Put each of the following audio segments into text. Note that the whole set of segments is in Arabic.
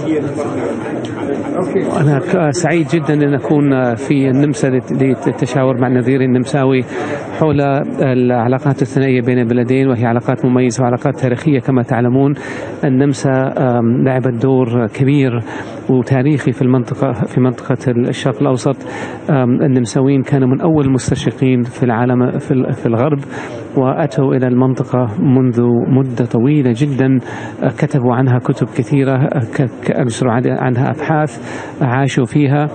سياسيا. أنا سعيد جدا أن أكون في النمسا للتشاور مع نظيري النمساوي حول العلاقات الثنائية بين البلدين، وهي علاقات مميزة وعلاقات تاريخية. كما تعلمون النمسا لعبت دور كبير وتاريخي في منطقة الشرق الأوسط. النمساويين كانوا من أول المستشرقين في العالم في الغرب، وأتوا إلى المنطقة منذ مدة طويلة جدا، كتبوا عنها كتب كثيرة، أجروا عنها أبحاث، عاشوا فيها،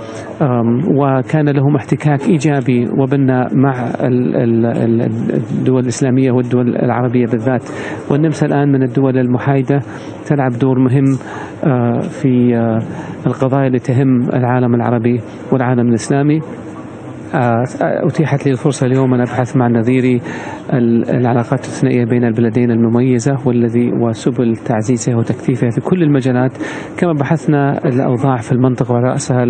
وكان لهم احتكاك إيجابي وبناء مع الدول الإسلامية والدول العربية بالذات. والنمسا الآن من الدول المحايدة تلعب دور مهم في القضايا اللي تهم العالم العربي والعالم الإسلامي. أتيحت لي الفرصة اليوم أن أبحث مع نظيري العلاقات الثنائية بين البلدين المميزة وسبل تعزيزها وتكثيفها في كل المجالات. كما بحثنا الأوضاع في المنطقة ورأسها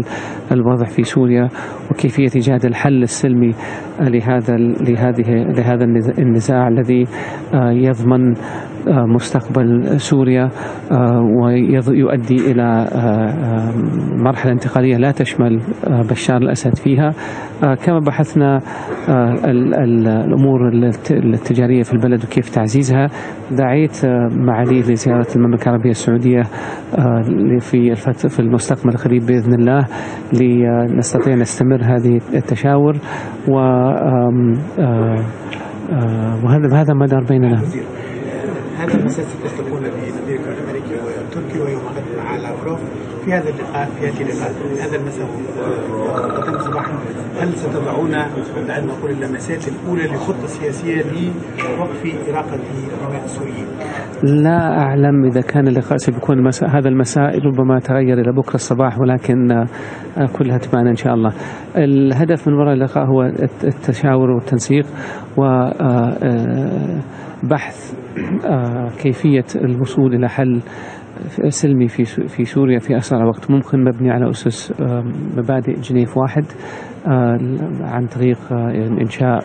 الوضع في سوريا، وكيفية إيجاد الحل السلمي لهذا النزاع الذي يضمن مستقبل سوريا ويؤدي إلى مرحلة انتقالية لا تشمل بشار الأسد فيها. كما بحثنا الأمور التجارية في البلد وكيف تعزيزها. دعيت معالي لزيارة المملكة العربية السعودية في المستقبل القريب بإذن الله، لنستطيع نستمر هذه التشاور، وهذا ما دار بيننا. هذا المساء ستلتقون بنظيركم الامريكي والتركي ويوم غد مع لافروف في هذا اللقاء، هذا المساء غدا صباحا. هل ستضعون بعد نقول اللمسات الاولى لخطه سياسيه لوقف اراقه دماء السوريين؟ لا اعلم اذا كان اللقاء سيكون هذا المساء، ربما تغير الى بكره الصباح، ولكن كلها تبان ان شاء الله. الهدف من وراء اللقاء هو التشاور والتنسيق وبحث كيفية الوصول إلى حل سلمي في سوريا في أسرع وقت ممكن، مبني على أسس مبادئ جنيف واحد، عن طريق إنشاء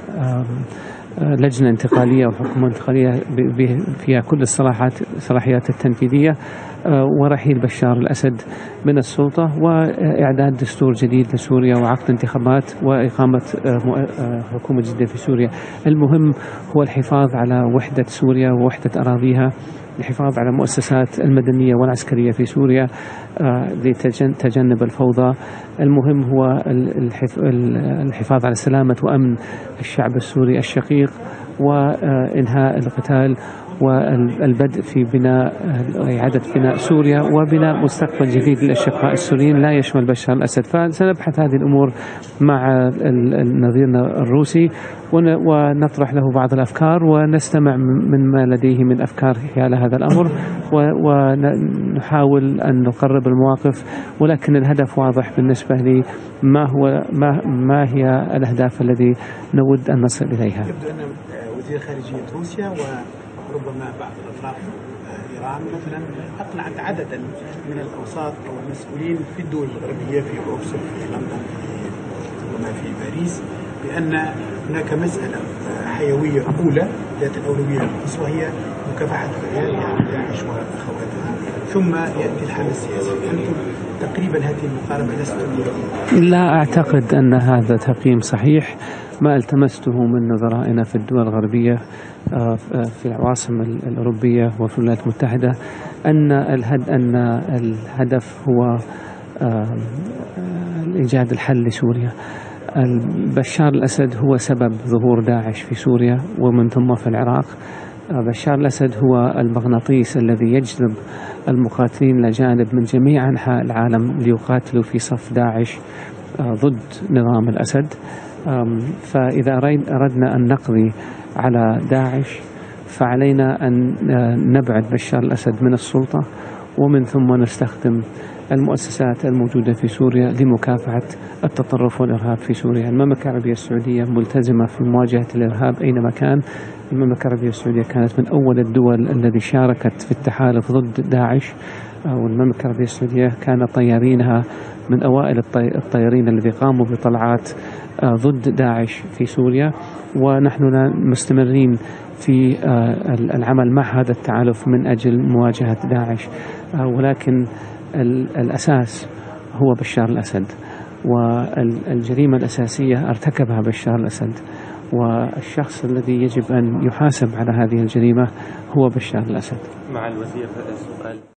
لجنة انتقالية وحكومة انتقالية فيها كل الصلاحيات التنفيذية، ورحيل بشار الأسد من السلطة، وإعداد دستور جديد لسوريا، وعقد انتخابات، وإقامة حكومة جديدة في سوريا. المهم هو الحفاظ على وحدة سوريا ووحدة أراضيها، الحفاظ على المؤسسات المدنية والعسكرية في سوريا لتجنب الفوضى. المهم هو الحفاظ على سلامة وأمن الشعب السوري الشقيق، وإنهاء القتال، والبدء في إعادة بناء سوريا وبناء مستقبل جديد للأشقاء السوريين لا يشمل بشار الأسد. فسنبحث هذه الأمور مع نظيرنا الروسي، ونطرح له بعض الأفكار، ونستمع من ما لديه من أفكار حيال هذا الأمر، ونحاول أن نقرب المواقف. ولكن الهدف واضح بالنسبة لي، ما هي الأهداف التي نود أن نصل إليها. يبدو أن وزير خارجية روسيا وربما بعض الأطراف إيران مثلا أقنعت عددا من الأوساط أو المسؤولين في الدول الغربية، في بروكسل، في لندن، وما في باريس، بأن هناك مسألة حيوية أولى ذات الأولوية القصوى هي مكافحة داعش وأخواتها، ثم يأتي الحل السياسي. أنتم تقريبا هذه المقاربة لستم؟ لا أعتقد أن هذا تقييم صحيح. ما التمسته من نظرائنا في الدول الغربية في العواصم الأوروبية وفي الولايات المتحدة أن الهدف هو إيجاد الحل لسوريا. بشار الأسد هو سبب ظهور داعش في سوريا ومن ثم في العراق. بشار الأسد هو المغناطيس الذي يجذب المقاتلين الأجانب من جميع أنحاء العالم ليقاتلوا في صف داعش ضد نظام الأسد. فإذا أردنا أن نقضي على داعش فعلينا أن نبعد بشار الأسد من السلطة، ومن ثم نستخدم المؤسسات الموجودة في سوريا لمكافحة التطرف والإرهاب في سوريا. المملكة العربية السعودية ملتزمة في مواجهة الإرهاب أينما كان. المملكة العربية السعودية كانت من أول الدول التي شاركت في التحالف ضد داعش، والمملكة العربية السعودية كان طيارينها من أوائل الطيارين الذي قاموا بطلعات ضد داعش في سوريا، ونحن مستمرين في العمل مع هذا التحالف من أجل مواجهة داعش. ولكن الأساس هو بشار الأسد، والجريمة الأساسية ارتكبها بشار الأسد، والشخص الذي يجب أن يحاسب على هذه الجريمة هو بشار الأسد. مع الوزير سؤال